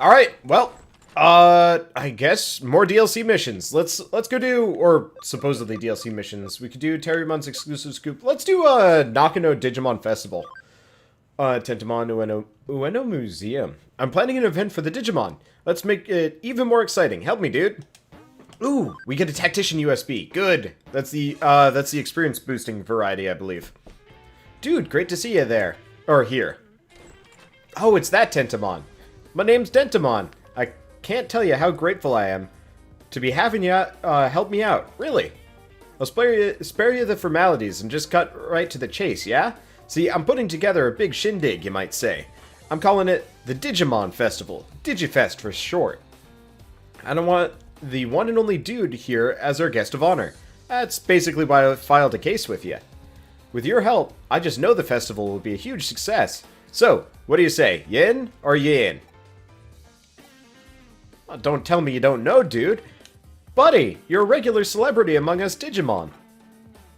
Alright, well, I guess more DLC missions. Let's go do, or supposedly DLC missions. We could do Terriermon's exclusive scoop. Let's do, Nakano Digimon Festival. Tentamon Ueno Museum. I'm planning an event for the Digimon. Let's make it even more exciting. Help me, dude. Ooh, we get a Tactician USB. Good. That's the experience boosting variety, I believe. Dude, great to see you there. Or here. Oh, it's that Tentamon. My name's Dentamon. I can't tell you how grateful I am to be having you help me out. Really. I'll spare you the formalities and just cut right to the chase, yeah? See, I'm putting together a big shindig, you might say. I'm calling it the Digimon Festival. Digifest for short. I don't want the one and only dude here as our guest of honor. That's basically why I filed a case with you. With your help, I just know the festival will be a huge success. So, what do you say? Yin or yin? Oh, don't tell me you don't know, dude. Buddy, you're a regular celebrity among us Digimon.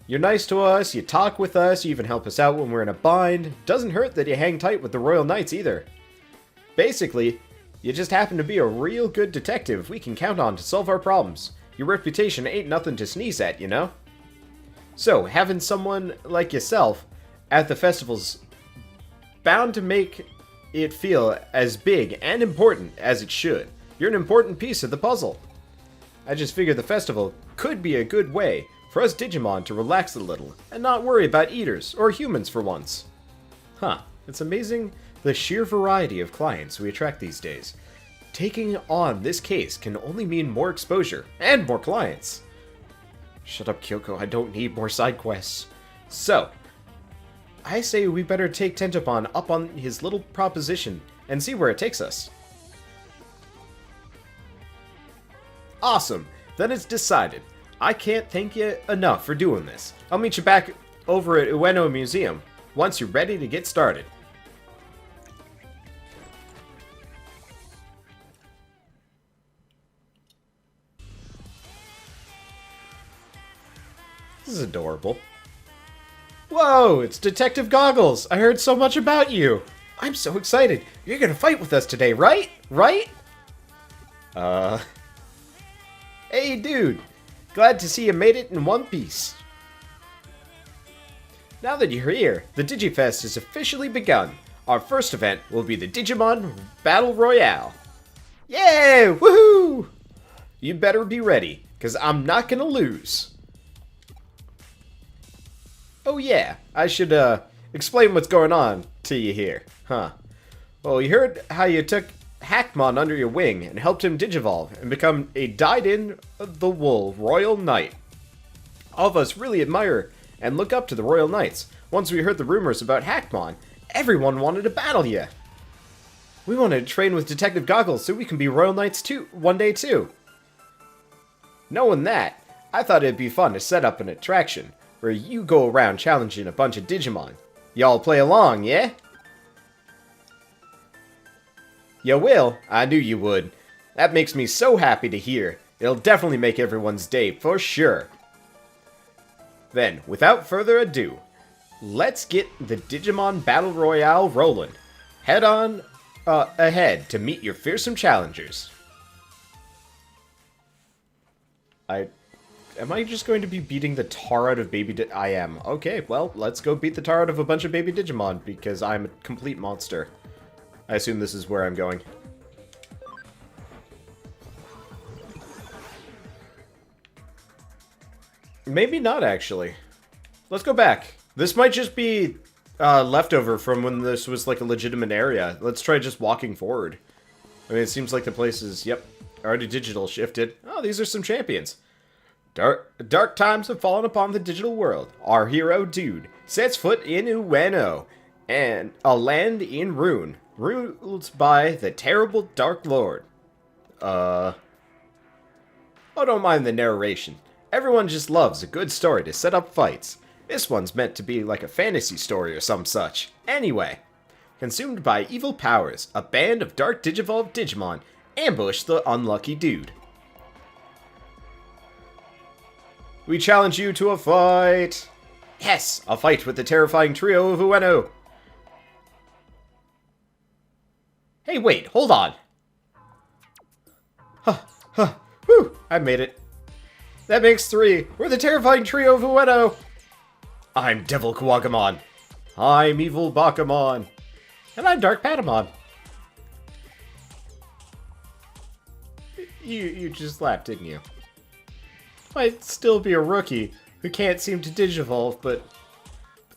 You're nice to us, you talk with us, you even help us out when we're in a bind. Doesn't hurt that you hang tight with the Royal Knights either. Basically, you just happen to be a real good detective we can count on to solve our problems. Your reputation ain't nothing to sneeze at, you know? So, having someone like yourself at the festival's bound to make it feel as big and important as it should. You're an important piece of the puzzle. I just figured the festival could be a good way for us Digimon to relax a little and not worry about eaters or humans for once. Huh, it's amazing the sheer variety of clients we attract these days. Taking on this case can only mean more exposure and more clients. Shut up, Kyoko, I don't need more side quests. So, I say we better take Tentamon up on his little proposition and see where it takes us. Awesome, then it's decided. I can't thank you enough for doing this. I'll meet you back over at Ueno Museum once you're ready to get started. This is adorable. Whoa, it's Detective Goggles. I heard so much about you. I'm so excited. You're gonna fight with us today, right? Right? Hey, dude. Glad to see you made it in one piece. Now that you're here, the Digifest has officially begun. Our first event will be the Digimon Battle Royale. Yay! Woohoo! You better be ready, because I'm not gonna lose. Oh yeah, I should, explain what's going on to you here. Huh. Well, you heard how you took Hackmon under your wing and helped him digivolve and become a dyed-in-the-wool Royal Knight. All of us really admire and look up to the Royal Knights. Once we heard the rumors about Hackmon, everyone wanted to battle you. We wanted to train with Detective Goggles so we can be Royal Knights too, one day too. Knowing that, I thought it'd be fun to set up an attraction where you go around challenging a bunch of Digimon. Y'all play along, yeah? You will? I knew you would. That makes me so happy to hear. It'll definitely make everyone's day, for sure. Then, without further ado, let's get the Digimon Battle Royale rolling. Head on ahead to meet your fearsome challengers. Am I just going to be beating the tar out of baby I am. Okay, well, let's go beat the tar out of a bunch of baby Digimon, because I'm a complete monster. I assume this is where I'm going. Maybe not, actually. Let's go back. This might just be leftover from when this was like a legitimate area. Let's try just walking forward. I mean, it seems like the place is, yep, already digital shifted. Oh, these are some champions. Dark times have fallen upon the digital world. Our hero, Dude, sets foot in Ueno, and a land in ruin, ruled by the terrible Dark Lord. Oh, don't mind the narration. Everyone just loves a good story to set up fights. This one's meant to be like a fantasy story or some such. Anyway, consumed by evil powers, a band of dark Digivolve Digimon ambush the unlucky Dude. We challenge you to a fight! Yes, a fight with the terrifying trio of Ueno! Hey, wait, hold on! Huh, huh, whew, I made it. That makes 3. We're the terrifying trio of Ueno. I'm Devil Kawagamon. I'm Evil Bakamon. And I'm Dark Patamon. You just laughed, didn't you? Might still be a rookie who can't seem to Digivolve, but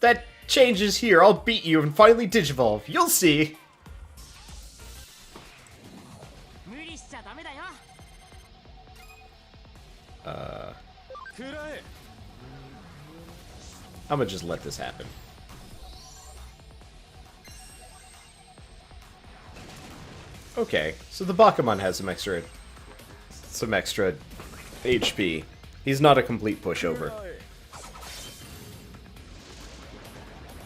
that changes here. I'll beat you and finally Digivolve. You'll see. I'm gonna just let this happen. Okay, so the Bakamon has some extra HP. He's not a complete pushover.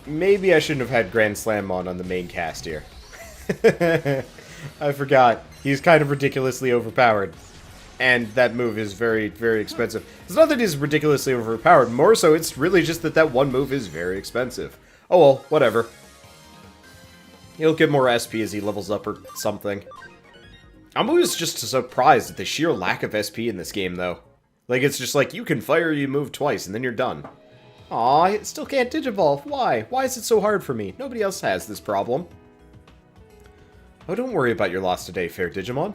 Maybe I shouldn't have had Grand Slam on the main cast here. I forgot. He's kind of ridiculously overpowered. And that move is very, very expensive. It's not that he's ridiculously overpowered. More so, it's really just that that one move is very expensive. Oh well, whatever. He'll get more SP as he levels up or something. I'm always just surprised at the sheer lack of SP in this game, though. Like, it's just like, you can fire your move twice, and then you're done. Aw, I still can't Digivolve. Why? Why is it so hard for me? Nobody else has this problem. Oh, don't worry about your loss today, fair Digimon.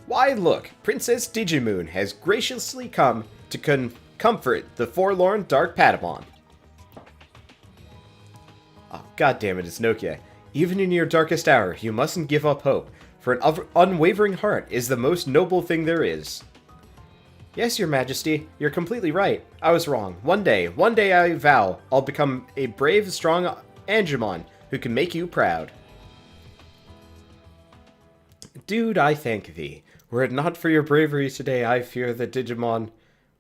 Why, look, Princess Digimoon has graciously come to comfort the forlorn Dark Patamon. Oh, goddammit, it's Nokia. Even in your darkest hour, you mustn't give up hope, for an unwavering heart is the most noble thing there is. Yes, your majesty, you're completely right. I was wrong. One day I vow I'll become a brave, strong Angemon who can make you proud. Dude, I thank thee. Were it not for your bravery today, I fear that Digimon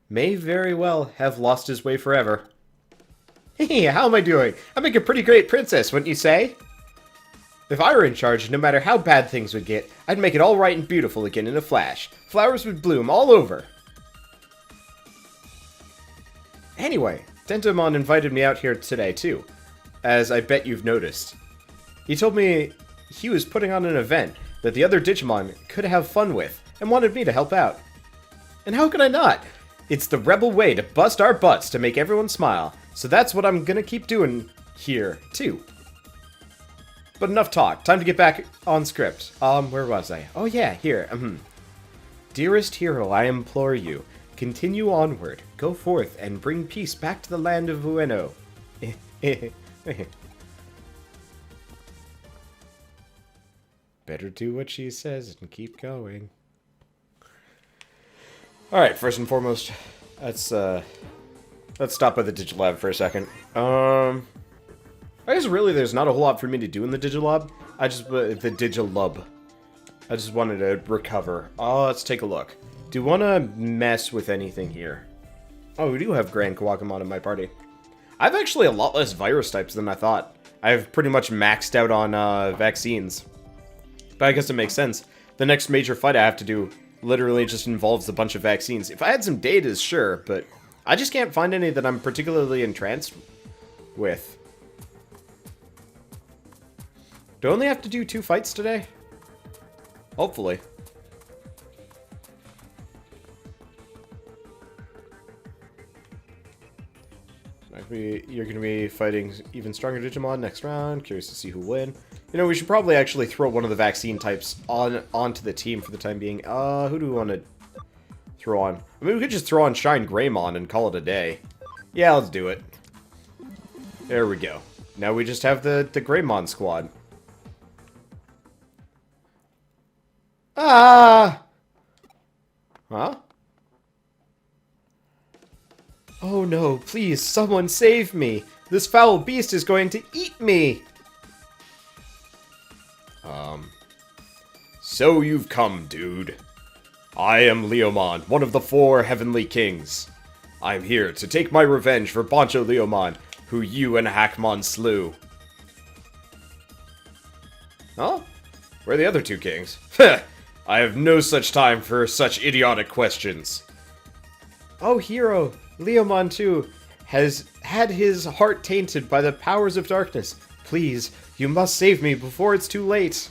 may very well have lost his way forever. Hey, how am I doing? I make a pretty great princess, wouldn't you say? If I were in charge, no matter how bad things would get, I'd make it all right and beautiful again in a flash. Flowers would bloom all over. Anyway, Dentamon invited me out here today, too, as I bet you've noticed. He told me he was putting on an event that the other Digimon could have fun with, and wanted me to help out. And how could I not? It's the rebel way to bust our butts to make everyone smile, so that's what I'm gonna keep doing here, too. But enough talk, time to get back on script. Where was I? Oh yeah, here, Dearest hero, I implore you, continue onward, go forth, and bring peace back to the land of Ueno. Better do what she says and keep going. Alright, first and foremost, let's stop by the Digilab for a second. I guess really there's not a whole lot for me to do in the Digilab. The Digilub. I just wanted to recover. Let's take a look. Do you want to mess with anything here? Oh, we do have Grand Kawagamon in my party. I have actually a lot less virus types than I thought. I've pretty much maxed out on vaccines. But I guess it makes sense. The next major fight I have to do literally just involves a bunch of vaccines. If I had some data, sure, but I just can't find any that I'm particularly entranced with. Do I only have to do 2 fights today? Hopefully. You're going to be fighting even stronger Digimon next round. Curious to see who win. You know, we should probably actually throw one of the vaccine types onto the team for the time being. Who do we want to throw on? I mean, we could just throw on Shine Greymon and call it a day. Yeah, let's do it. There we go. Now we just have the Greymon squad. Ah! Huh? Oh no, please, someone save me! This foul beast is going to eat me! So you've come, dude. I am Leomon, one of the 4 heavenly kings. I'm here to take my revenge for Bancho Leomon, who you and Hackmon slew. Huh? Where are the other 2 kings? I have no such time for such idiotic questions. Oh, hero, Leomon too has had his heart tainted by the powers of darkness. Please, you must save me before it's too late.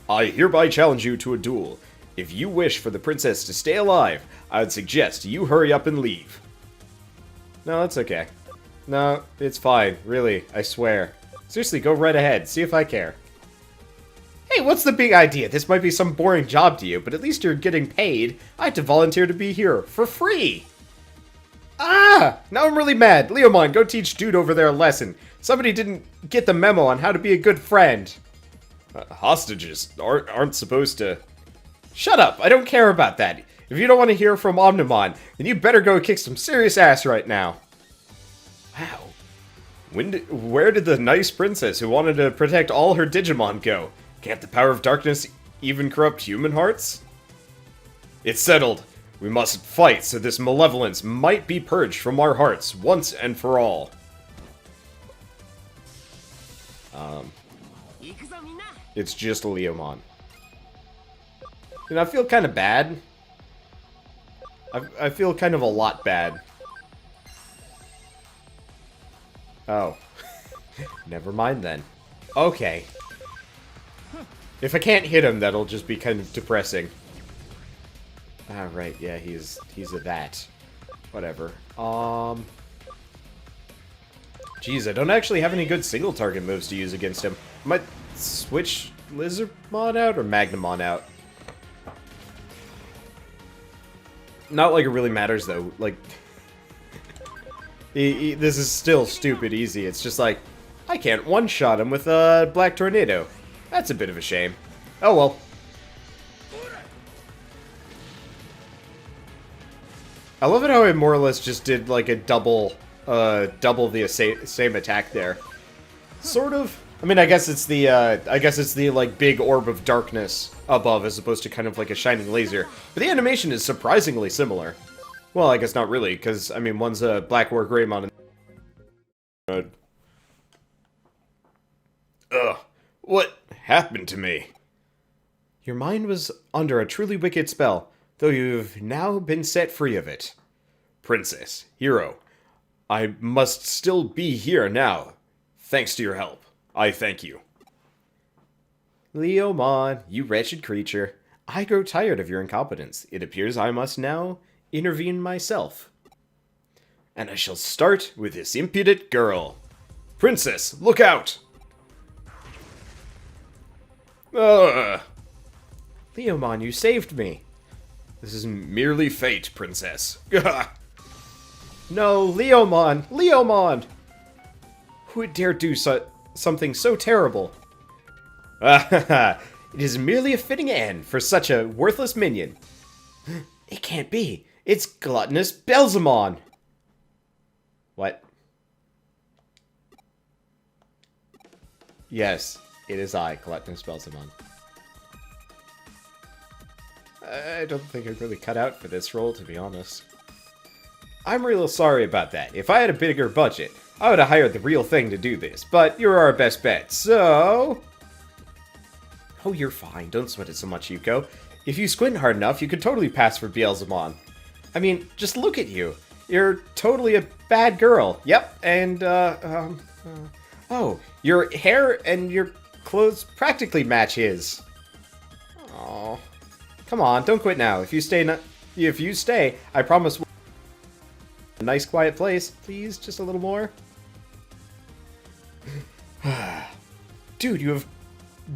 I hereby challenge you to a duel. If you wish for the princess to stay alive, I would suggest you hurry up and leave. No, that's okay. No, it's fine. Really, I swear. Seriously, go right ahead. See if I care. Hey, what's the big idea? This might be some boring job to you, but at least you're getting paid. I had to volunteer to be here for free. Ah! Now I'm really mad. Leomon, go teach dude over there a lesson. Somebody didn't get the memo on how to be a good friend. Hostages aren't supposed to... Shut up! I don't care about that. If you don't want to hear from Omnimon, then you better go kick some serious ass right now. Wow. Where did the nice princess who wanted to protect all her Digimon go? Can't the power of darkness even corrupt human hearts? It's settled. We must fight so this malevolence might be purged from our hearts once and for all. It's just a Leomon. And I feel kind of bad. I feel kind of a lot bad. Oh. Never mind then. Okay. If I can't hit him, that'll just be kind of depressing. Ah, right, yeah, he's a that. Whatever. Jeez, I don't actually have any good single target moves to use against him. I might switch Lizardmon out or Magnamon out. Not like it really matters, though. Like, this is still stupid easy. It's just like, I can't one-shot him with a Black Tornado. That's a bit of a shame. Oh well. I love it how I more or less just did like a double the same attack there. Sort of. I mean, I guess it's the like big orb of darkness above as opposed to kind of like a shining laser. But the animation is surprisingly similar. Well, I guess not really, because I mean one's a Black War Greymon. Ugh. What happened to me? Your mind was under a truly wicked spell, though you've now been set free of it. Princess, hero, I must still be here now. Thanks to your help. I thank you. Leomon, you wretched creature. I grow tired of your incompetence. It appears I must now intervene myself. And I shall start with this impudent girl. Princess, look out! Leomon, you saved me. This is merely fate, princess. No, Leomon! Leomon! Who would dare do something so terrible? It is merely a fitting end for such a worthless minion. It can't be. It's gluttonous Belzamon! What? Yes. It is I, Gluttonous Belzamon. I don't think I'm really cut out for this role, to be honest. I'm real sorry about that. If I had a bigger budget, I would have hired the real thing to do this, but you're our best bet, so... Oh, you're fine. Don't sweat it so much, Yuko. If you squint hard enough, you could totally pass for Beelzemon. I mean, just look at you. You're totally a bad girl. Yep, and, oh, your hair and your clothes practically match his. Oh, come on, don't quit now. If you stay, I promise. A nice quiet place, please. Just a little more. Dude, you have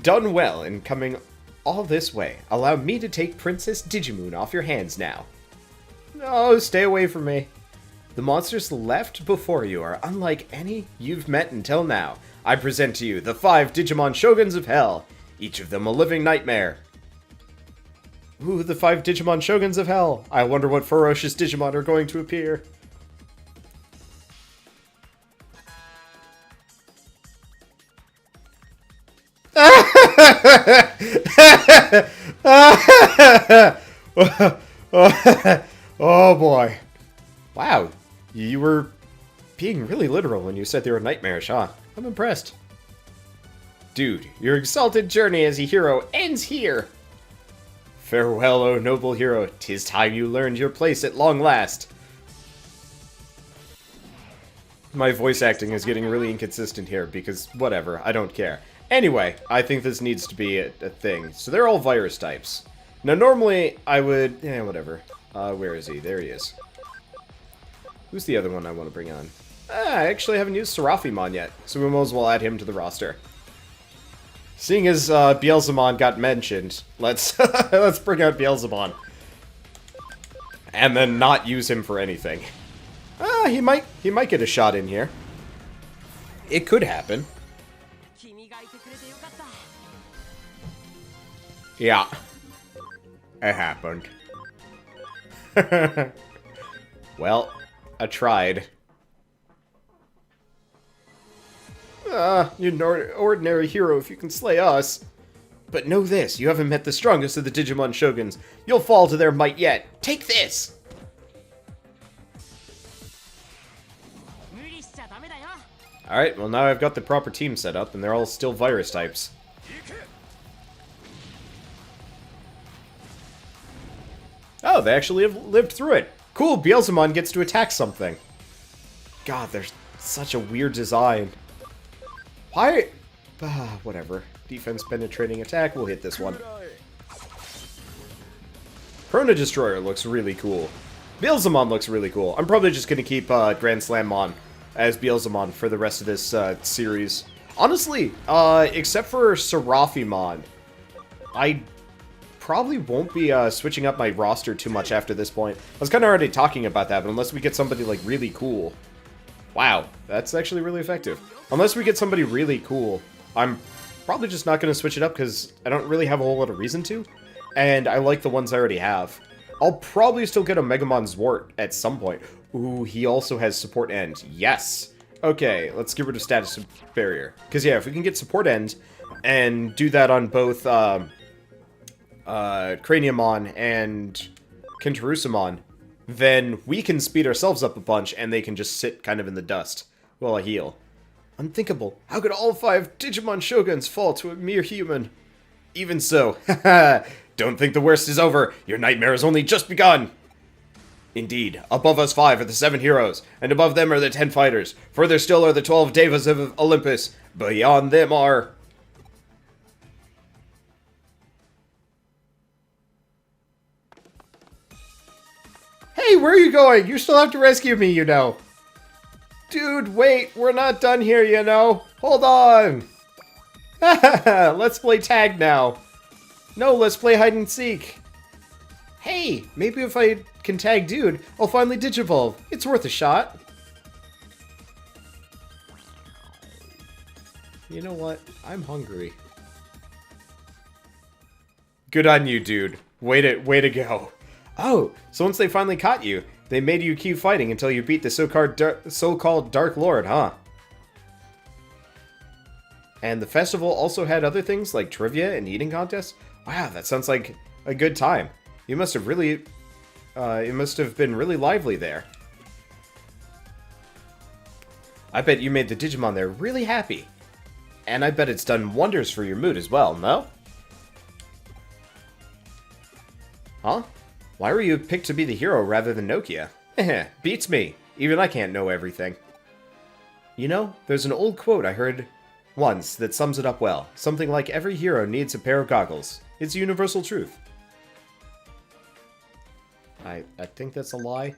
done well in coming all this way. Allow me to take Princess Digimoon off your hands now. No, stay away from me. The monsters left before you are unlike any you've met until now. I present to you the 5 Digimon Shoguns of Hell, each of them a living nightmare. Ooh, the 5 Digimon Shoguns of Hell. I wonder what ferocious Digimon are going to appear. Oh boy. Wow, you were being really literal when you said they were nightmarish, huh? I'm impressed. Dude, your exalted journey as a hero ends here. Farewell, O noble hero. 'Tis time you learned your place at long last. My voice acting is getting really inconsistent here because whatever, I don't care. Anyway, I think this needs to be a thing. So they're all virus types. Now, normally, I would... whatever. Where is he? There he is. Who's the other one I want to bring on? I actually haven't used Serafimon yet, so we might as well add him to the roster. Seeing as Beelzemon got mentioned, let's let's bring out Beelzemon. And then not use him for anything. He might get a shot in here. It could happen. Yeah. It happened. Well, I tried. You're an ordinary hero if you can slay us. But know this, you haven't met the strongest of the Digimon Shoguns. You'll fall to their might yet. Take this! Alright, well now I've got the proper team set up, and they're all still virus types. Oh, they actually have lived through it. Cool, Beelzemon gets to attack something. God, there's such a weird design. Why? Whatever. Defense penetrating attack, we'll hit this one. Chrono Destroyer looks really cool. Beelzemon looks really cool. I'm probably just going to keep Grand Slammon as Beelzemon for the rest of this series. Honestly, except for Serafimon, I probably won't be switching up my roster too much after this point. I was kind of already talking about that, but unless we get somebody like really cool. Wow, that's actually really effective. Unless we get somebody really cool, I'm probably just not going to switch it up because I don't really have a whole lot of reason to. And I like the ones I already have. I'll probably still get a Megamon Zwart at some point. Ooh, he also has support end. Yes! Okay, let's get rid of status barrier. Because yeah, if we can get support end and do that on both Craniumon and Kintarusamon, then we can speed ourselves up a bunch and they can just sit kind of in the dust while I heal. Unthinkable. How could all 5 Digimon Shoguns fall to a mere human? Even so, haha, don't think the worst is over. Your nightmare has only just begun. Indeed, above us 5 are the 7 heroes, and above them are the 10 fighters. Further still are the 12 Devas of Olympus. Beyond them are... Hey, where are you going? You still have to rescue me, you know. Dude, wait, we're not done here, you know. Hold on. Let's play tag now. No, let's play hide and seek. Hey, maybe if I can tag Dude, I'll finally Digivolve. It's worth a shot. You know what? I'm hungry. Good on you, Dude. Way to go. Oh, so once they finally caught you, they made you keep fighting until you beat the so-called Dark Lord, huh? And the festival also had other things like trivia and eating contests? Wow, that sounds like a good time. You must have really... it must have been really lively there. I bet you made the Digimon there really happy. And I bet it's done wonders for your mood as well, no? Huh? Why were you picked to be the hero rather than Nokia? Beats me. Even I can't know everything. You know, there's an old quote I heard once that sums it up well. Something like every hero needs a pair of goggles. It's universal truth. I think that's a lie.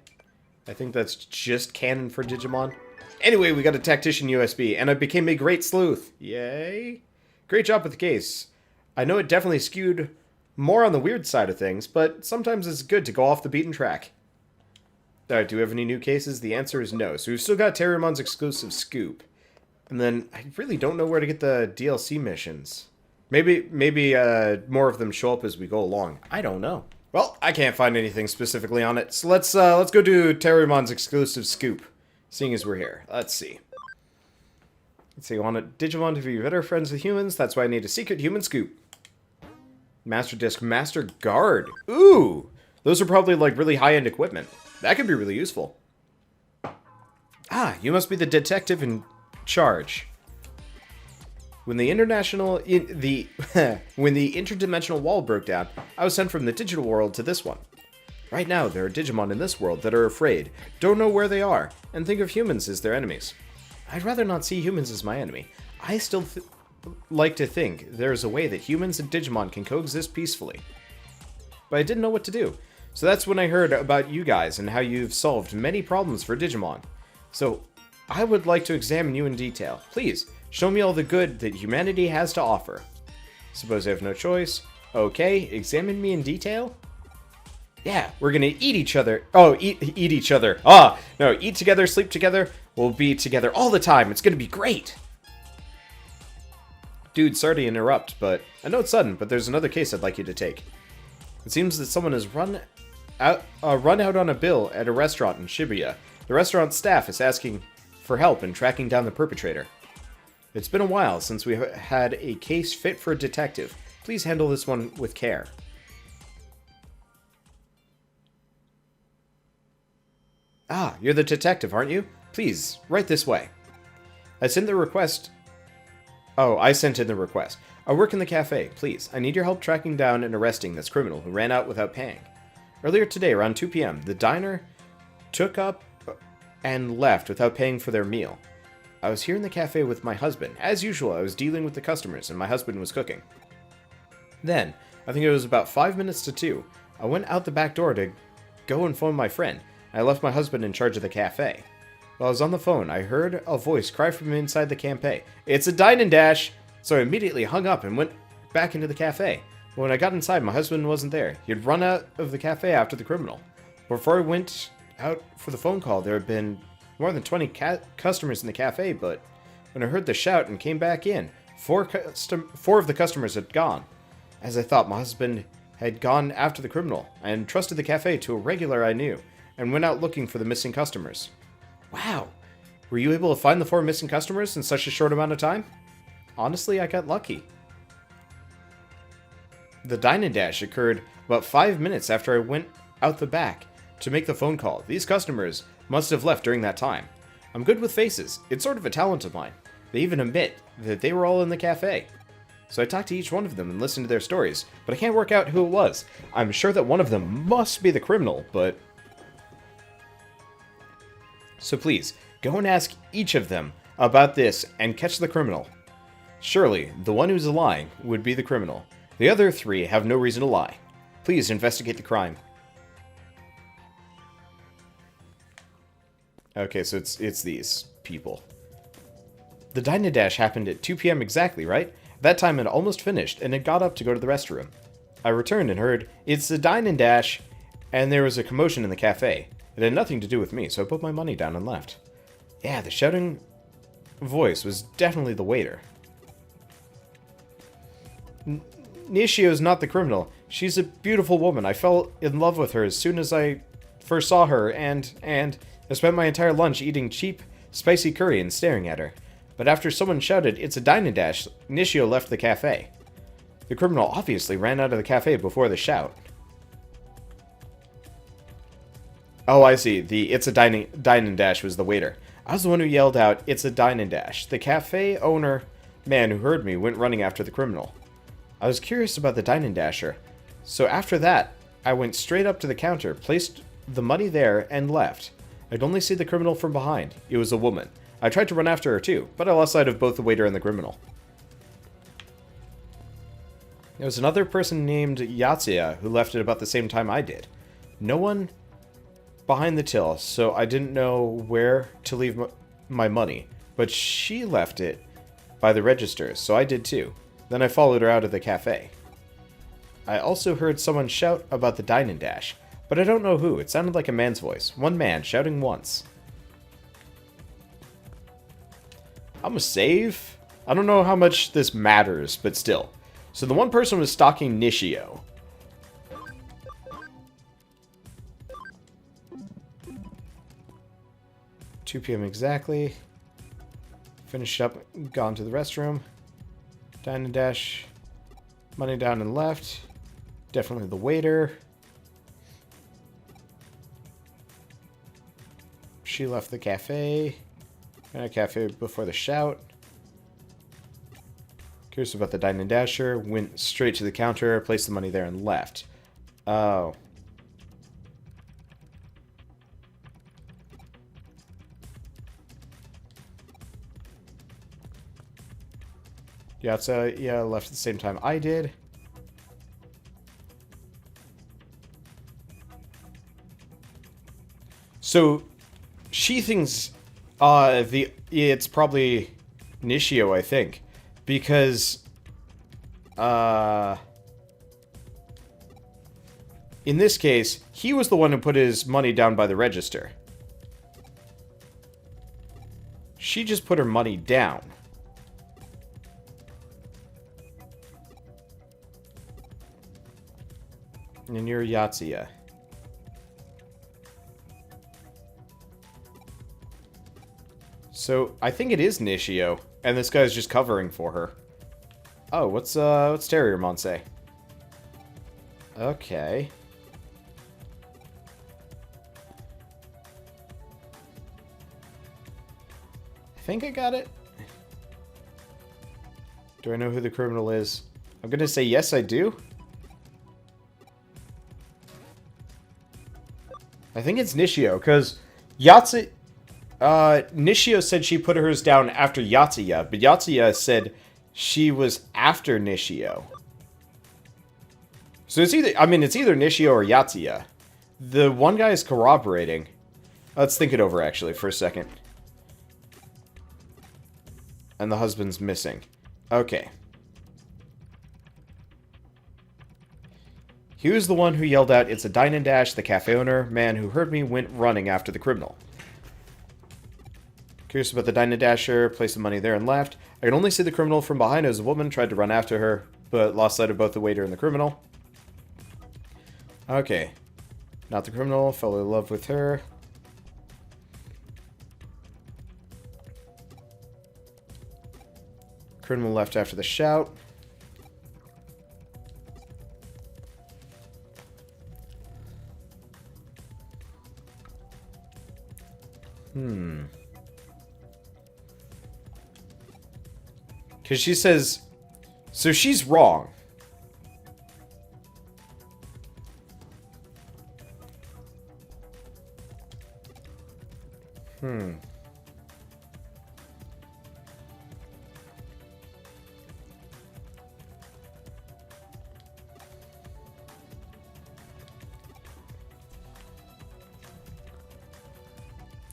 I think that's just canon for Digimon. Anyway, we got a Tactician USB, and I became a great sleuth. Yay! Great job with the case. I know it definitely skewed more on the weird side of things, but sometimes it's good to go off the beaten track. Alright, do we have any new cases? The answer is no. So we've still got Terriermon's exclusive scoop. And then I really don't know where to get the DLC missions. Maybe more of them show up as we go along. I don't know. Well, I can't find anything specifically on it, so let's go do Terriermon's exclusive scoop. Seeing as we're here. Let's see. Let's see, I want a Digimon to be better friends with humans. That's why I need a secret human scoop. Master Disc, Master Guard. Ooh! Those are probably, like, really high-end equipment. That could be really useful. Ah, you must be the detective in charge. When the when the interdimensional wall broke down, I was sent from the digital world to this one. Right now, there are Digimon in this world that are afraid, don't know where they are, and think of humans as their enemies. I'd rather not see humans as my enemy. I still like to think there's a way that humans and Digimon can coexist peacefully. But I didn't know what to do. So that's when I heard about you guys and how you've solved many problems for Digimon. So I would like to examine you in detail. Please, show me all the good that humanity has to offer. Suppose I have no choice. Okay, examine me in detail? Yeah, we're gonna eat each other. Oh, eat each other. Ah, no, eat together, sleep together. We'll be together all the time. It's gonna be great. Dude, sorry to interrupt, but I know it's sudden, but there's another case I'd like you to take. It seems that someone has run out on a bill at a restaurant in Shibuya. The restaurant staff is asking for help in tracking down the perpetrator. It's been a while since we had a case fit for a detective. Please handle this one with care. Ah, you're the detective, aren't you? Please, right this way. I sent in the request. I work in the cafe. Please, I need your help tracking down and arresting this criminal who ran out without paying. Earlier today, around 2 p.m., the diner took up and left without paying for their meal. I was here in the cafe with my husband. As usual, I was dealing with the customers, and my husband was cooking. Then, I think it was about 5 minutes to 2, I went out the back door to go and phone my friend. I left my husband in charge of the cafe. While I was on the phone, I heard a voice cry from inside the cafe. It's a dine and dash! So I immediately hung up and went back into the cafe. But when I got inside, my husband wasn't there. He had run out of the cafe after the criminal. Before I went out for the phone call, there had been more than 20 customers in the cafe, but when I heard the shout and came back in, four of the customers had gone. As I thought, my husband had gone after the criminal. I entrusted the cafe to a regular I knew and went out looking for the missing customers. Wow! Were you able to find the 4 missing customers in such a short amount of time? Honestly, I got lucky. The dine and dash occurred about 5 minutes after I went out the back to make the phone call. These customers must have left during that time. I'm good with faces. It's sort of a talent of mine. They even admit that they were all in the cafe. So I talked to each one of them and listened to their stories, but I can't work out who it was. I'm sure that one of them must be the criminal, but... So please, go and ask each of them about this and catch the criminal. Surely, the one who's lying would be the criminal. The other 3 have no reason to lie. Please investigate the crime. Okay, so it's these people. The dine and dash happened at 2 p.m. exactly, right? That time it almost finished, and it got up to go to the restroom. I returned and heard, it's the dine and dash, and there was a commotion in the cafe. It had nothing to do with me, so I put my money down and left. Yeah, the shouting voice was definitely the waiter. Nishio's not the criminal. She's a beautiful woman. I fell in love with her as soon as I first saw her, and I spent my entire lunch eating cheap, spicy curry and staring at her. But after someone shouted, it's a dine and dash, Nishio left the cafe. The criminal obviously ran out of the cafe before the shout. Oh, I see. The it's a dine and dash was the waiter. I was the one who yelled out, it's a dine and dash. The cafe owner man who heard me went running after the criminal. I was curious about the dine and dasher. So after that, I went straight up to the counter, placed the money there, and left. I'd only see the criminal from behind. It was a woman. I tried to run after her too, but I lost sight of both the waiter and the criminal. There was another person named Yatsuya who left at about the same time I did. No one behind the till, so I didn't know where to leave my money, but she left it by the registers, so I did too. Then I followed her out of the cafe. I also heard someone shout about the dine and dash, but I don't know who. It sounded like a man's voice. One man shouting once. I'm gonna save. I don't know how much this matters, but still. So the one person was stalking Nishio. $2 p.m. exactly. Finished up, gone to the restroom. Dine and dash. Money down and left. Definitely the waiter. She left the cafe. And a cafe before the shout. Curious about the dine and dasher. Went straight to the counter, placed the money there, and left. Oh. Yatsa, yeah, left at the same time I did. So, she thinks, it's probably Nishio, I think. Because, in this case, he was the one who put his money down by the register. She just put her money down. And you're Yatsuya. So, I think it is Nishio, and this guy's just covering for her. Oh, what's Terriermon say? Okay. I think I got it. Do I know who the criminal is? I'm gonna say yes, I do. I think it's Nishio, because Nishio said she put hers down after Yatsuya, but Yatsuya said she was after Nishio. So it's either Nishio or Yatsuya. The one guy is corroborating. Let's think it over, actually, for a second. And the husband's missing. Okay. He was the one who yelled out, "It's a dine and dash." The cafe owner, man who heard me, went running after the criminal. Curious about the dine and dasher, placed the money there and left. I could only see the criminal from behind as a woman tried to run after her, but lost sight of both the waiter and the criminal. Okay. Not the criminal, fell in love with her. Criminal left after the shout. Because she says... So she's wrong.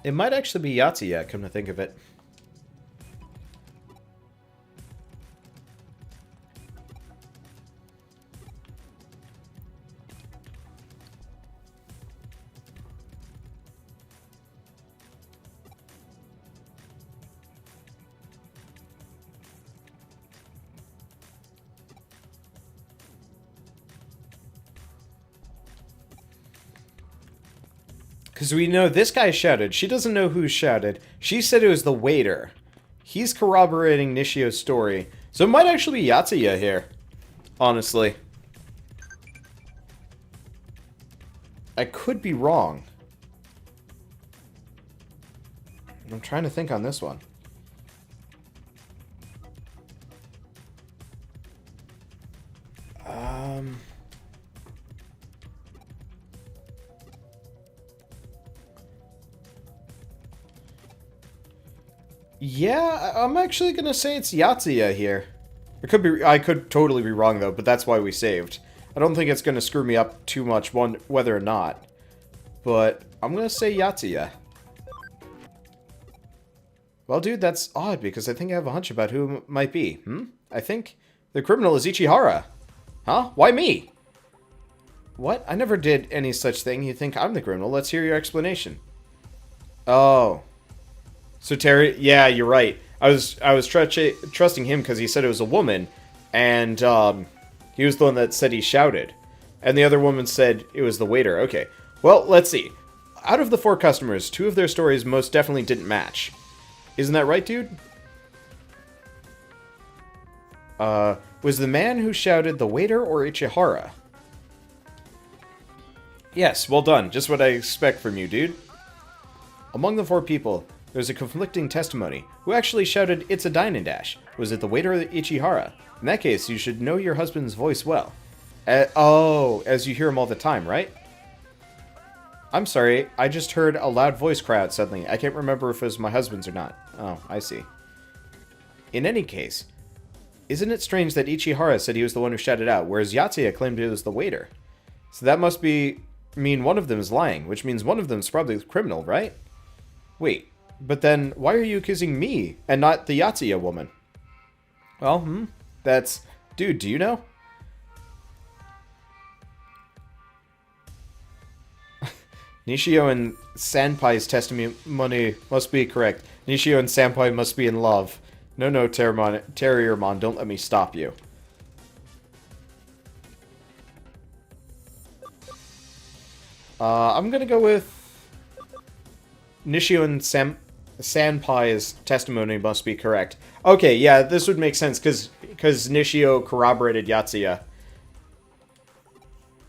It might actually be Yatsuya, come to think of it. Because we know this guy shouted. She doesn't know who shouted. She said it was the waiter. He's corroborating Nishio's story. So it might actually be Yatsuya here. Honestly. I could be wrong. I'm trying to think on this one. Yeah, I'm actually gonna say it's Yatsuya here. I could totally be wrong though, but that's why we saved. I don't think it's gonna screw me up too much, whether or not. But I'm gonna say Yatsuya. Well, dude, that's odd because I think I have a hunch about who it might be. I think the criminal is Ichihara. Huh? Why me? What? I never did any such thing. You think I'm the criminal? Let's hear your explanation. Oh. So Terry, yeah, you're right. I was trusting him because he said it was a woman, and he was the one that said he shouted, and the other woman said it was the waiter. Okay, well, let's see. Out of the 4 customers, 2 of their stories most definitely didn't match. Isn't that right, dude? Was the man who shouted the waiter or Ichihara? Yes, well done. Just what I expect from you, dude. Among the 4 people, there's a conflicting testimony. Who actually shouted, "It's a dine and dash"? Was it the waiter or Ichihara? In that case, you should know your husband's voice well. Oh, as you hear him all the time, right? I'm sorry, I just heard a loud voice cry out suddenly. I can't remember if it was my husband's or not. Oh, I see. In any case, Isn't it strange that Ichihara said he was the one who shouted out, whereas Yatsuya claimed it was the waiter? So that must mean one of them is lying, which means one of them is probably the criminal, right? Wait, but then why are you accusing me and not the Yatsuya woman? Well, that's... Dude, do you know? Nishio and Sanpai's testimony must be correct. Nishio and Sanpai must be in love. No, Terriermon, don't let me stop you. I'm gonna go with... Nishio and Sanpai's testimony must be correct. Okay, yeah, this would make sense, because Nishio corroborated Yatsuya.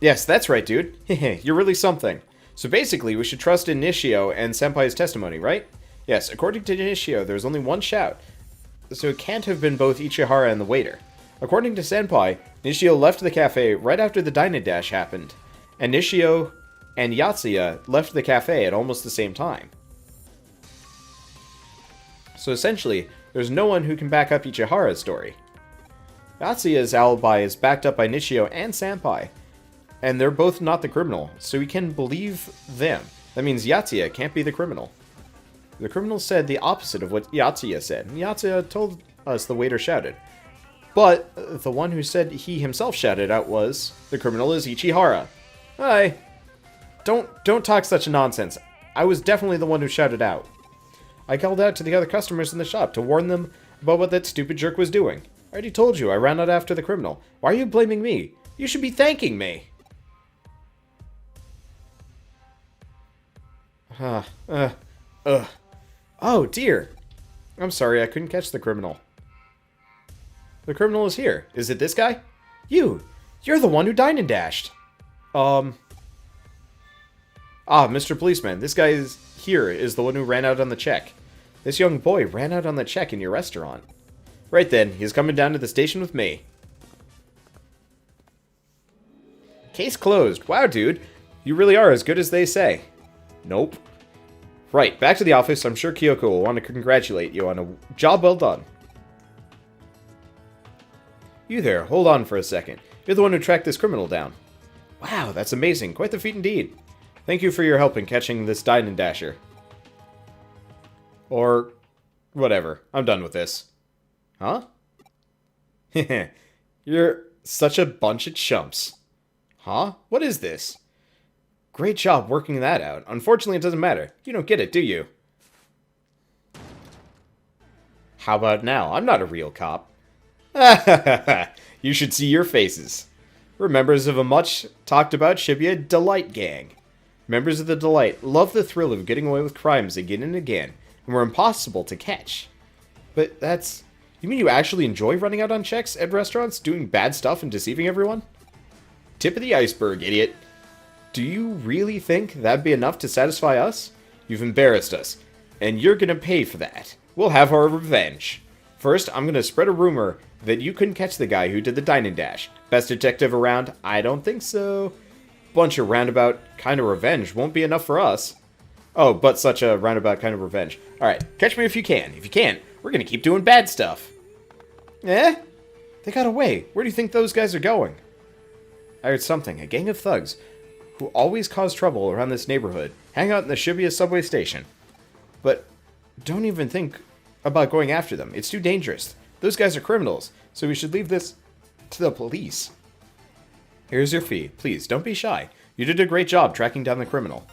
Yes, that's right, dude. You're really something. So basically, we should trust in Nishio and Senpai's testimony, right? Yes, according to Nishio, there's only one shout, so it can't have been both Ichihara and the waiter. According to Senpai, Nishio left the cafe right after the Dine Dash happened, and Nishio and Yatsuya left the cafe at almost the same time. So essentially, there's no one who can back up Ichihara's story. Yatsuya's alibi is backed up by Nishio and Senpai, and they're both not the criminal, so we can believe them. That means Yatsuya can't be the criminal. The criminal said the opposite of what Yatsuya said, and Yatsuya told us the waiter shouted. But the one who said he himself shouted out was, the criminal is Ichihara. Hi. Don't talk such nonsense. I was definitely the one who shouted out. I called out to the other customers in the shop to warn them about what that stupid jerk was doing. I already told you I ran out after the criminal. Why are you blaming me? You should be thanking me. Oh, dear. I'm sorry, I couldn't catch the criminal. The criminal is here. Is it this guy? You're the one who dined and dashed. Mr. Policeman, this guy is the one who ran out on the check. This young boy ran out on the check in your restaurant. Right then, he's coming down to the station with me. Case closed. Wow, dude. You really are as good as they say. Nope. Right, back to the office. I'm sure Kyoko will want to congratulate you on a job well done. You there, hold on for a second. You're the one who tracked this criminal down. Wow, that's amazing. Quite the feat indeed. Thank you for your help in catching this Dine and Dasher. Or whatever. I'm done with this. Huh? You're such a bunch of chumps. Huh? What is this? Great job working that out. Unfortunately, it doesn't matter. You don't get it, do you? How about now? I'm not a real cop. You should see your faces. We're members of a much-talked-about Shibuya Delight gang. Members of the Delight love the thrill of getting away with crimes again and again, and we're impossible to catch. But that's... You mean you actually enjoy running out on checks at restaurants, doing bad stuff and deceiving everyone? Tip of the iceberg, idiot. Do you really think that'd be enough to satisfy us? You've embarrassed us, and you're gonna pay for that. We'll have our revenge. First, I'm gonna spread a rumor that you couldn't catch the guy who did the Dine and Dash. Best detective around? I don't think so. Bunch of roundabout kind of revenge won't be enough for us. Oh, but such a roundabout kind of revenge. Alright, catch me if you can. If you can't, we're gonna keep doing bad stuff. Eh? They got away. Where do you think those guys are going? I heard something. A gang of thugs who always cause trouble around this neighborhood hang out in the Shibuya subway station. But don't even think about going after them. It's too dangerous. Those guys are criminals, so we should leave this to the police. Here's your fee. Please, don't be shy. You did a great job tracking down the criminal.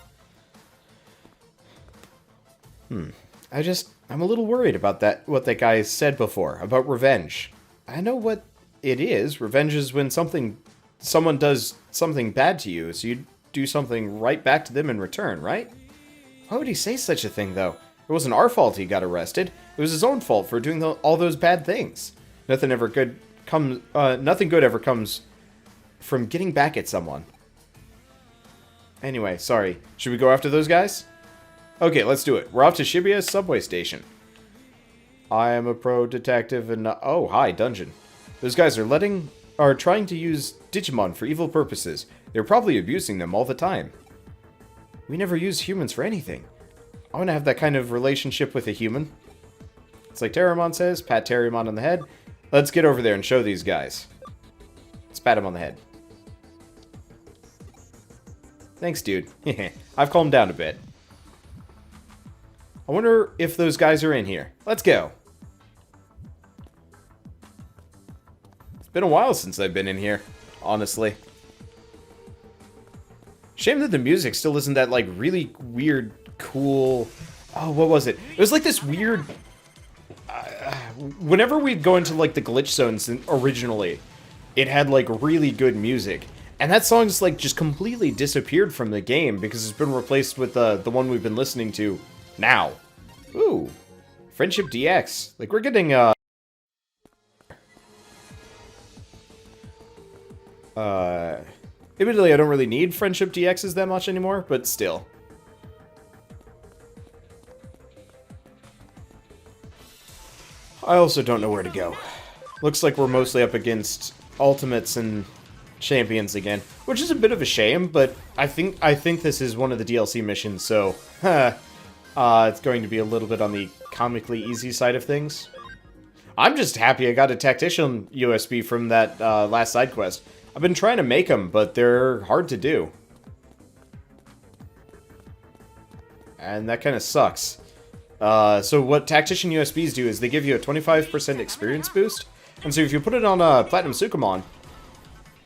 I'm a little worried about what that guy said before, about revenge. I know what it is. Revenge is when someone does something bad to you, so you do something right back to them in return, right? Why would he say such a thing, though? It wasn't our fault he got arrested. It was his own fault for doing all those bad things. Nothing good ever comes from getting back at someone. Anyway, sorry. Should we go after those guys? Okay, let's do it. We're off to Shibuya subway station. I am a pro detective and... Oh, hi, dungeon. Those guys are trying to use Digimon for evil purposes. They're probably abusing them all the time. We never use humans for anything. I want to have that kind of relationship with a human. It's like Terramon says, pat Terramon on the head. Let's get over there and show these guys. Let's pat him on the head. Thanks, dude. I've calmed down a bit. I wonder if those guys are in here. Let's go. It's been a while since I've been in here, honestly. Shame that the music still isn't that, like, really weird, cool... Oh, what was it? It was like this weird... whenever we'd go into, like, the glitch zones originally, it had, like, really good music. And that song's, like, just completely disappeared from the game because it's been replaced with the one we've been listening to now. Ooh. Friendship DX. Like, we're getting, admittedly, I don't really need Friendship DXs that much anymore, but still. I also don't know where to go. Looks like we're mostly up against Ultimates and Champions again, which is a bit of a shame, but I think this is one of the DLC missions, so it's going to be a little bit on the comically easy side of things. I'm just happy I got a Tactician USB from that last side quest. I've been trying to make them, but they're hard to do. And that kind of sucks. So what Tactician USBs do is they give you a 25% experience boost. And so if you put it on a Platinum Sukamon,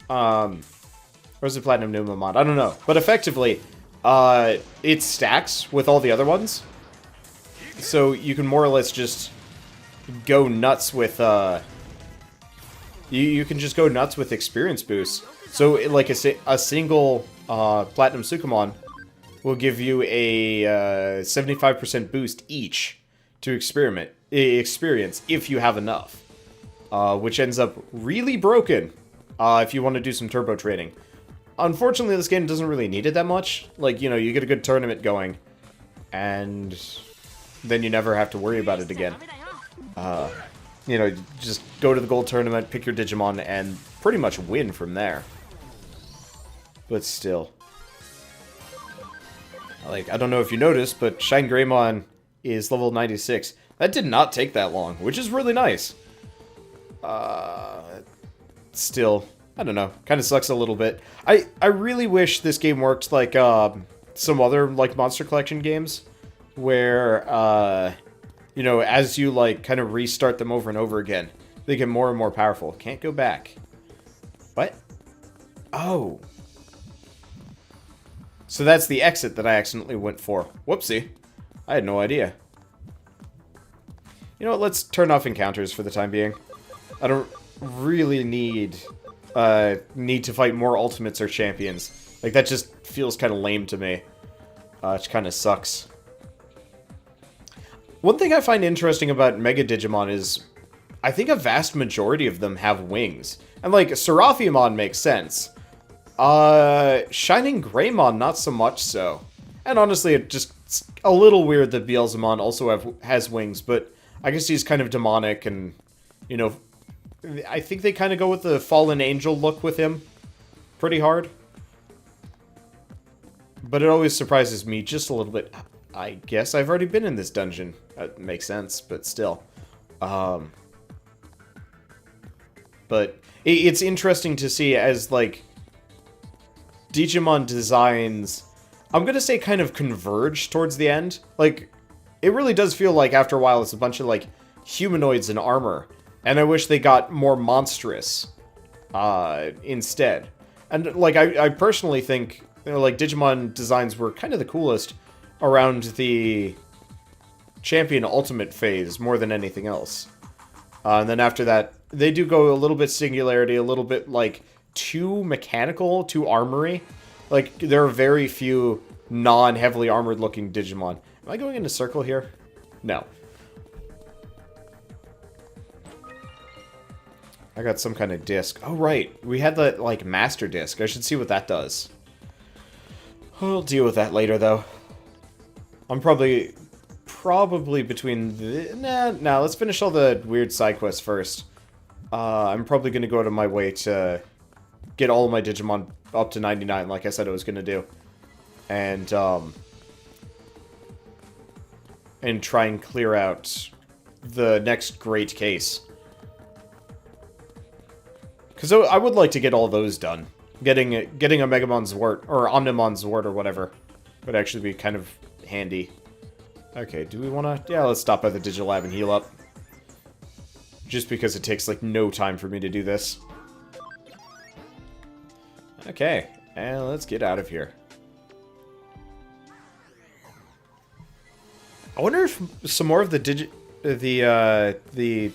or is it Platinum Numamon? I don't know. But effectively, it stacks with all the other ones. So you can more or less just go nuts with, you can just go nuts with experience boosts. So like a single Platinum Sukamon will give you a 75% boost each to experience if you have enough. Which ends up really broken if you want to do some turbo trading. Unfortunately, this game doesn't really need it that much. Like, you know, you get a good tournament going, and then you never have to worry about it again. You know, just go to the gold tournament, pick your Digimon, and pretty much win from there. But still. Like, I don't know if you noticed, but Shine Greymon is level 96. That did not take that long, which is really nice. Still, I don't know. Kind of sucks a little bit. I really wish this game worked like some other like Monster Collection games, where you know, as you like kind of restart them over and over again, they get more and more powerful. Can't go back. What? Oh. So that's the exit that I accidentally went for. Whoopsie. I had no idea. You know what, let's turn off encounters for the time being. I don't really need to fight more Ultimates or Champions. Like, that just feels kind of lame to me. It kind of sucks. One thing I find interesting about Mega Digimon is, I think a vast majority of them have wings. And, like, Seraphimon makes sense. Shining Greymon, not so much so. And honestly, it's a little weird that Beelzemon also has wings, but I guess he's kind of demonic and, you know, I think they kind of go with the fallen angel look with him pretty hard. But it always surprises me just a little bit. I guess I've already been in this dungeon. That makes sense, but still. But it's interesting to see as, like, Digimon designs, I'm gonna say, kind of converge towards the end. Like, it really does feel like after a while it's a bunch of, like, humanoids in armor. And I wish they got more monstrous instead. And, like, I personally think, you know, like, Digimon designs were kind of the coolest around the Champion Ultimate phase more than anything else. And then after that, they do go a little bit Singularity, a little bit, like, too mechanical, too armory. Like, there are very few non-heavily armored looking Digimon. Am I going in a circle here? No. I got some kind of disc. Oh, right. We had the, like, master disc. I should see what that does. I'll deal with that later, though. I'm probably between the... Nah, let's finish all the weird side quests first. I'm probably going to go out of my way to get all of my Digimon up to 99, like I said I was going to do. And try and clear out the next great case. Because I would like to get all those done. Getting a Megamon's Wart, or Omnimon's Wart, or whatever, would actually be kind of handy. Okay, do we want to... Yeah, let's stop by the Digilab and heal up. Just because it takes, like, no time for me to do this. Okay, and let's get out of here. I wonder if some more of the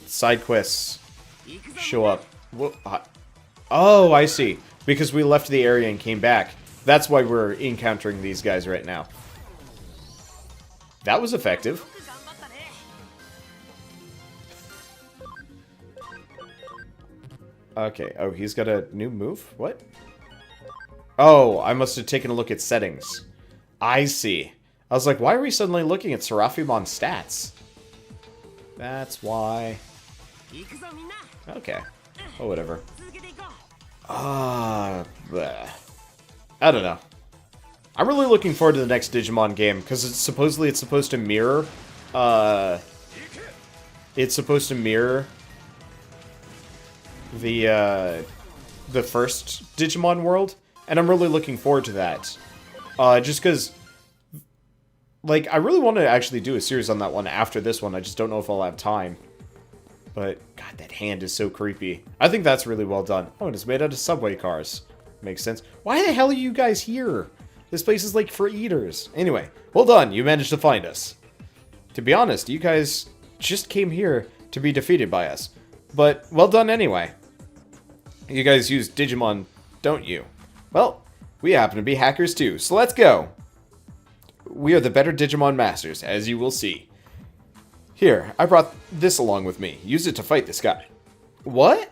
side quests show up. Oh, I see. Because we left the area and came back. That's why we're encountering these guys right now. That was effective. Okay. Oh, he's got a new move? What? Oh, I must have taken a look at settings. I see. I was like, why are we suddenly looking at Seraphimon's stats? That's why. Okay. Oh, whatever. I don't know. I'm really looking forward to the next Digimon game, because it's supposed to mirror, the, the first Digimon world, and I'm really looking forward to that. Just because, like, I really want to actually do a series on that one after this one, I just don't know if I'll have time. But, God, that hand is so creepy. I think that's really well done. Oh, and it's made out of subway cars. Makes sense. Why the hell are you guys here? This place is, like, for eaters. Anyway, well done. You managed to find us. To be honest, you guys just came here to be defeated by us. But, well done anyway. You guys use Digimon, don't you? Well, we happen to be hackers too, so let's go. We are the better Digimon masters, as you will see. Here, I brought this along with me. Use it to fight this guy. What?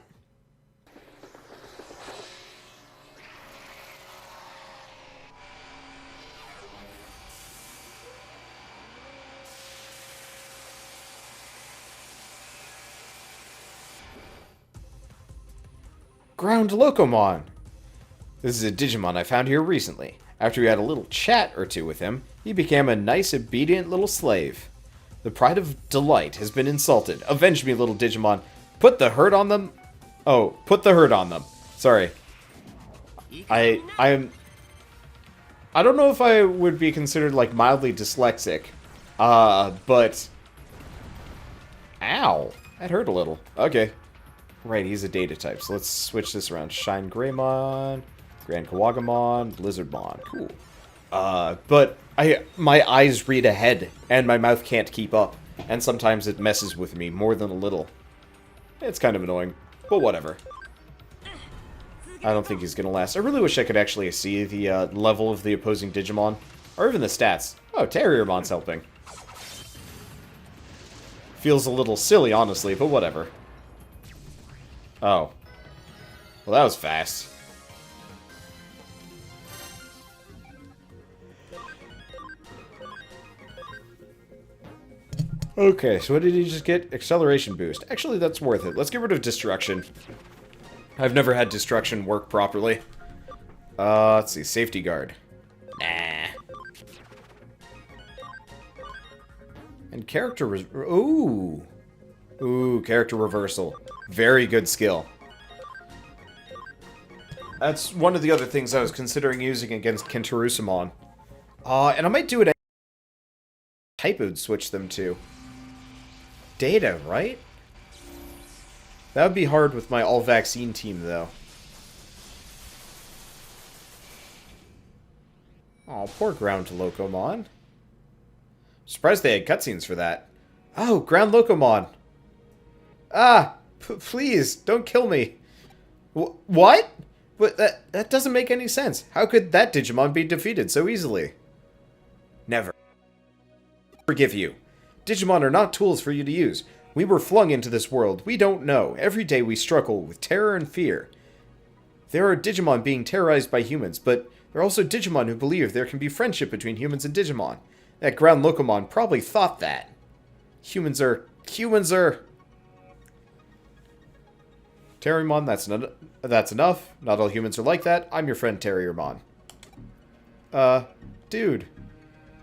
Ground Locomon. This is a Digimon I found here recently. After we had a little chat or two with him, he became a nice, obedient little slave. The pride of Delight has been insulted. Avenge me, little Digimon. Put the hurt on them. Oh, put the hurt on them. Sorry. I don't know if I would be considered, like, mildly dyslexic. But... Ow. That hurt a little. Okay. Right, he's a data type, so let's switch this around. Shine Greymon, Grand Kawagamon, Blizzardmon. Cool. But my eyes read ahead, and my mouth can't keep up. And sometimes it messes with me more than a little. It's kind of annoying, but whatever. I don't think he's gonna last. I really wish I could actually see the level of the opposing Digimon. Or even the stats. Oh, Terriermon's helping. Feels a little silly, honestly, but whatever. Oh. Well, that was fast. Okay, so what did he just get? Acceleration boost. Actually, that's worth it. Let's get rid of Destruction. I've never had Destruction work properly. Let's see. Safety Guard. Nah. And Character... Ooh. Ooh, Character Reversal. Very good skill. That's one of the other things I was considering using against Kintarusamon. And I might do it... type would switch them to. Data, right? That would be hard with my all-vaccine team, though. Oh, poor Ground Locomon. Surprised they had cutscenes for that. Oh, Ground Locomon. Ah, please, don't kill me. What? But that doesn't make any sense. How could that Digimon be defeated so easily? Never. Forgive you. Digimon are not tools for you to use. We were flung into this world. We don't know. Every day we struggle with terror and fear. There are Digimon being terrorized by humans, but there are also Digimon who believe there can be friendship between humans and Digimon. That Ground Locomon probably thought that. Humans are... Terriermon, that's enough. Not all humans are like that. I'm your friend, Terriermon. Dude.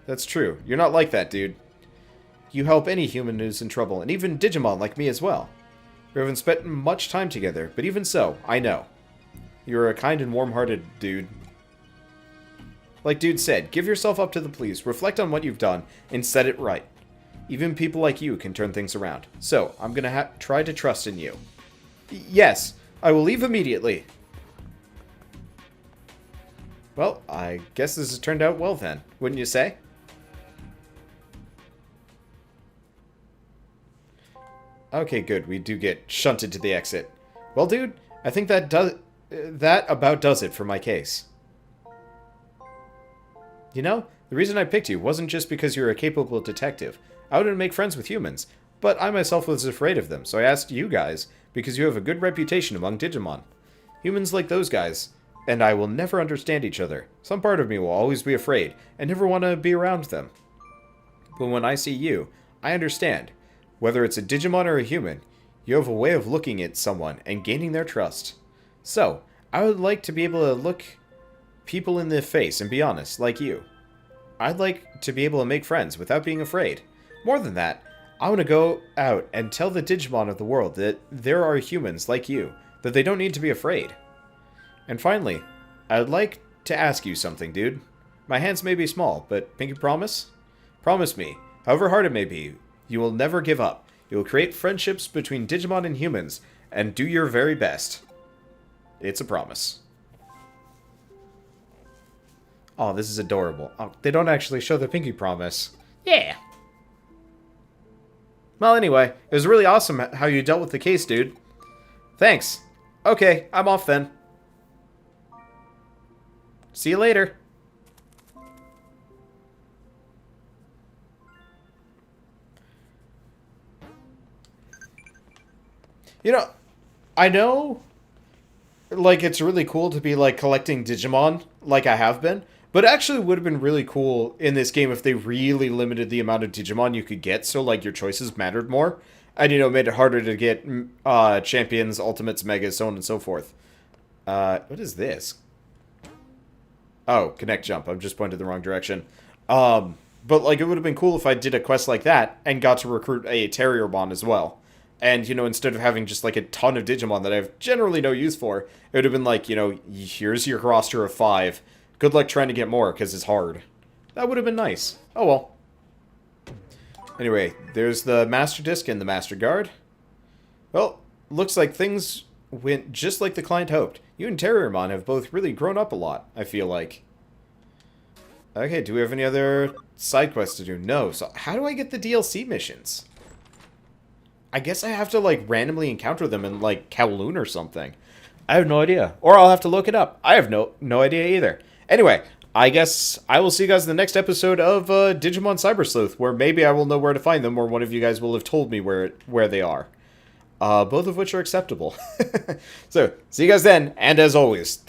That's true. You're not like that, dude. You help any human who's in trouble, and even Digimon like me as well. We haven't spent much time together, but even so, I know. You're a kind and warm-hearted dude. Like Dude said, give yourself up to the police, reflect on what you've done, and set it right. Even people like you can turn things around. So, I'm gonna try to trust in you. Yes, I will leave immediately. Well, I guess this has turned out well then, wouldn't you say? Okay, good. We do get shunted to the exit. Well, dude, I think that about does it for my case. You know, the reason I picked you wasn't just because you're a capable detective. I wanted to make friends with humans, but I myself was afraid of them, so I asked you guys because you have a good reputation among Digimon. Humans like those guys and I will never understand each other. Some part of me will always be afraid and never want to be around them. But when I see you, I understand. Whether it's a Digimon or a human, you have a way of looking at someone and gaining their trust. So, I would like to be able to look people in the face and be honest, like you. I'd like to be able to make friends without being afraid. More than that, I want to go out and tell the Digimon of the world that there are humans like you, that they don't need to be afraid. And finally, I'd like to ask you something, dude. My hands may be small, but pinky promise? Promise me, however hard it may be, you will never give up. You will create friendships between Digimon and humans, and do your very best. It's a promise. Oh, this is adorable. Oh, they don't actually show the pinky promise. Yeah. Well, anyway, it was really awesome how you dealt with the case, dude. Thanks. Okay, I'm off then. See you later. You know, I know, like, it's really cool to be, like, collecting Digimon, like I have been, but it actually would have been really cool in this game if they really limited the amount of Digimon you could get, so, like, your choices mattered more, and, you know, made it harder to get champions, ultimates, megas, so on and so forth. What is this? Oh, connect jump. I'm just pointed the wrong direction. But, like, it would have been cool if I did a quest like that and got to recruit a Terriermon as well. And, you know, instead of having just, like, a ton of Digimon that I have generally no use for, it would have been like, you know, here's your roster of 5. Good luck trying to get more, because it's hard. That would have been nice. Oh, well. Anyway, there's the Master Disc and the Master Guard. Well, looks like things went just like the client hoped. You and Terriermon have both really grown up a lot, I feel like. Okay, do we have any other side quests to do? No. So, how do I get the DLC missions? I guess I have to, like, randomly encounter them in, like, Kowloon or something. I have no idea. Or I'll have to look it up. I have no idea either. Anyway, I guess I will see you guys in the next episode of Digimon Cyber Sleuth, where maybe I will know where to find them, or one of you guys will have told me where they are. Both of which are acceptable. So, see you guys then, and as always...